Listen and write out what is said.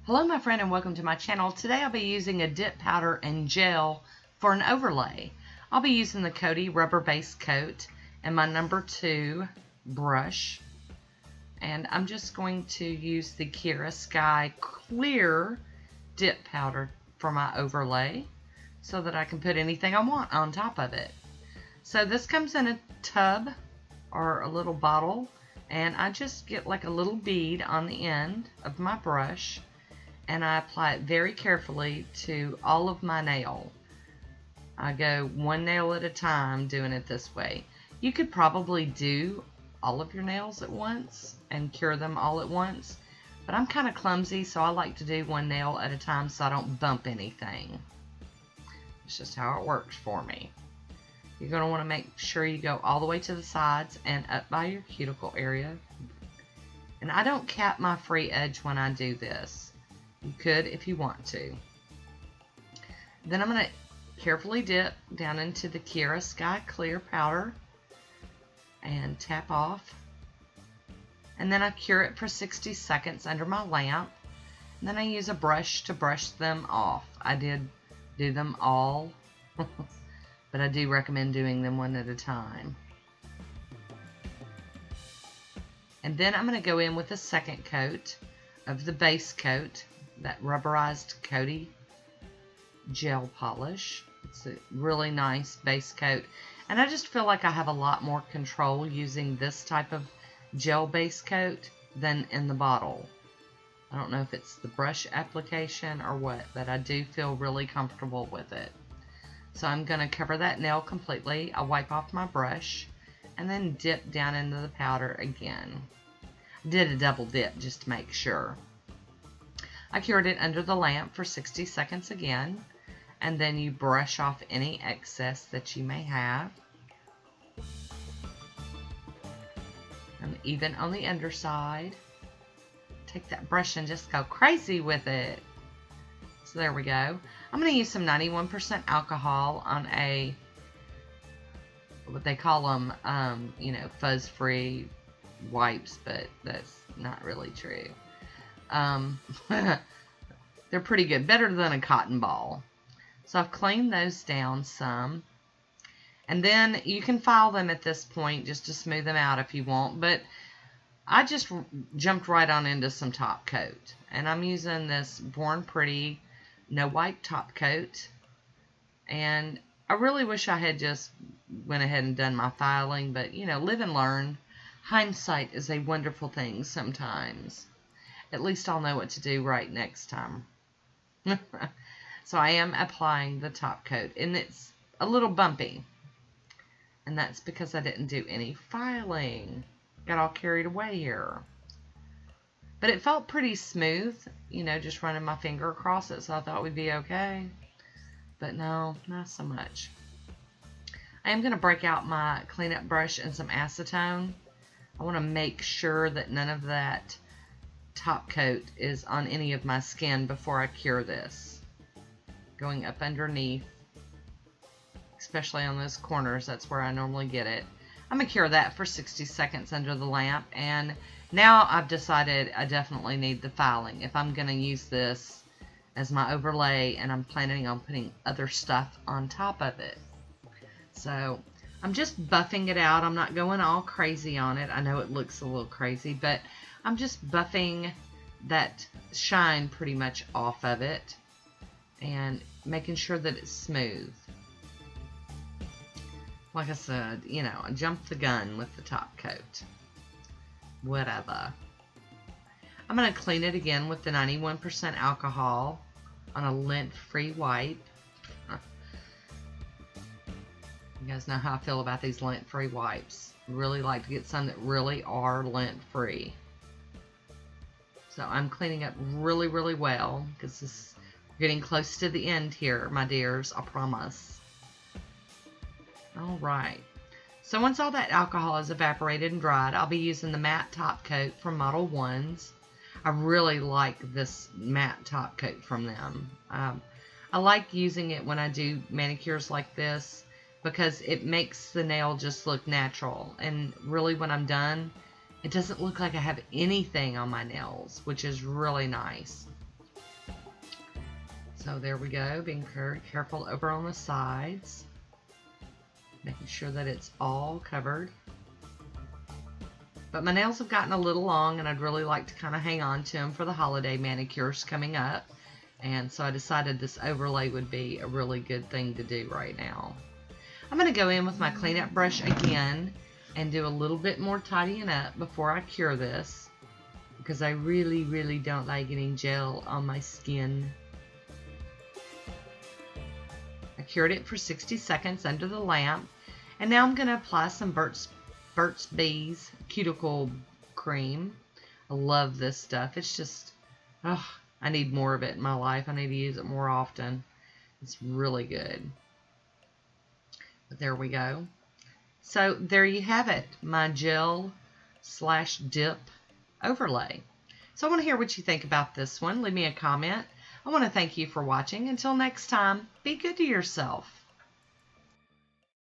Hello my friend and welcome to my channel. Today I'll be using a dip powder and gel for an overlay. I'll be using the Coty rubber base coat and my number 2 brush. And I'm just going to use the Kira Sky clear dip powder for my overlay so that I can put anything I want on top of it. So this comes in a tub or a little bottle, and I just get like a little bead on the end of my brush and I apply it very carefully to all of my nail. I go one nail at a time doing it this way. You could probably do all of your nails at once and cure them all at once, but I'm kind of clumsy, so I like to do one nail at a time so I don't bump anything. It's just how it works for me. You're going to want to make sure you go all the way to the sides and up by your cuticle area. And I don't cap my free edge when I do this. You could if you want to. Then I'm going to carefully dip down into the Kira Sky Clear powder and tap off. And then I cure it for 60 seconds under my lamp. And then I use a brush to brush them off. I did do them all, but I do recommend doing them one at a time. And then I'm going to go in with a second coat of the base coat, that rubberized Coty gel polish. It's a really nice base coat, and I just feel like I have a lot more control using this type of gel base coat than in the bottle. I don't know if it's the brush application or what, but I do feel really comfortable with it. So I'm going to cover that nail completely. I'll wipe off my brush and then dip down into the powder again. I did a double dip just to make sure. I cured it under the lamp for 60 seconds again, and then you brush off any excess that you may have. And even on the underside, take that brush and just go crazy with it. So there we go. I'm going to use some 91% alcohol on a, what they call them, fuzz-free wipes, but that's not really true. They're pretty good, better than a cotton ball. So I've cleaned those down some, and then you can file them at this point just to smooth them out if you want, but I just jumped right on into some top coat, and I'm using this Born Pretty no wipe top coat, and I really wish I had just went ahead and done my filing, but live and learn. Hindsight is a wonderful thing sometimes. At least I'll know what to do right next time. So I am applying the top coat, and it's a little bumpy, and that's because I didn't do any filing. Got all carried away here. But it felt pretty smooth, just running my finger across it, so I thought we'd be okay. But no, not so much. I am going to break out my cleanup brush and some acetone. I want to make sure that none of that top coat is on any of my skin before I cure this. Going up underneath, especially on those corners, that's where I normally get it. I'm going to cure that for 60 seconds under the lamp, and now I've decided I definitely need the filing if I'm going to use this as my overlay, and I'm planning on putting other stuff on top of it. So I'm just buffing it out. I'm not going all crazy on it. I know it looks a little crazy, but I'm just buffing that shine pretty much off of it and making sure that it's smooth. Like I said, I jumped the gun with the top coat. Whatever. I'm going to clean it again with the 91% alcohol on a lint-free wipe. You guys know how I feel about these lint-free wipes. Really like to get some that really are lint-free. So I'm cleaning up really, really well because this is getting close to the end here, my dears, I promise. Alright, so once all that alcohol is evaporated and dried, I'll be using the matte top coat from Model 1s. I really like this matte top coat from them. I like using it when I do manicures like this because it makes the nail just look natural, and really when I'm done, it doesn't look like I have anything on my nails, which is really nice. So there we go, being very careful over on the sides, making sure that it's all covered. But my nails have gotten a little long, and I'd really like to kind of hang on to them for the holiday manicures coming up. And so I decided this overlay would be a really good thing to do right now. I'm going to go in with my cleanup brush again and do a little bit more tidying up before I cure this, because I really, really don't like getting gel on my skin. I cured it for 60 seconds under the lamp, and now I'm going to apply some Burt's Bees Cuticle cream. I love this stuff. It's just, oh, I need more of it in my life. I need to use it more often. It's really good. But there we go. So there you have it, my gel / dip overlay. So I want to hear what you think about this one. Leave me a comment. I want to thank you for watching. Until next time, be good to yourself.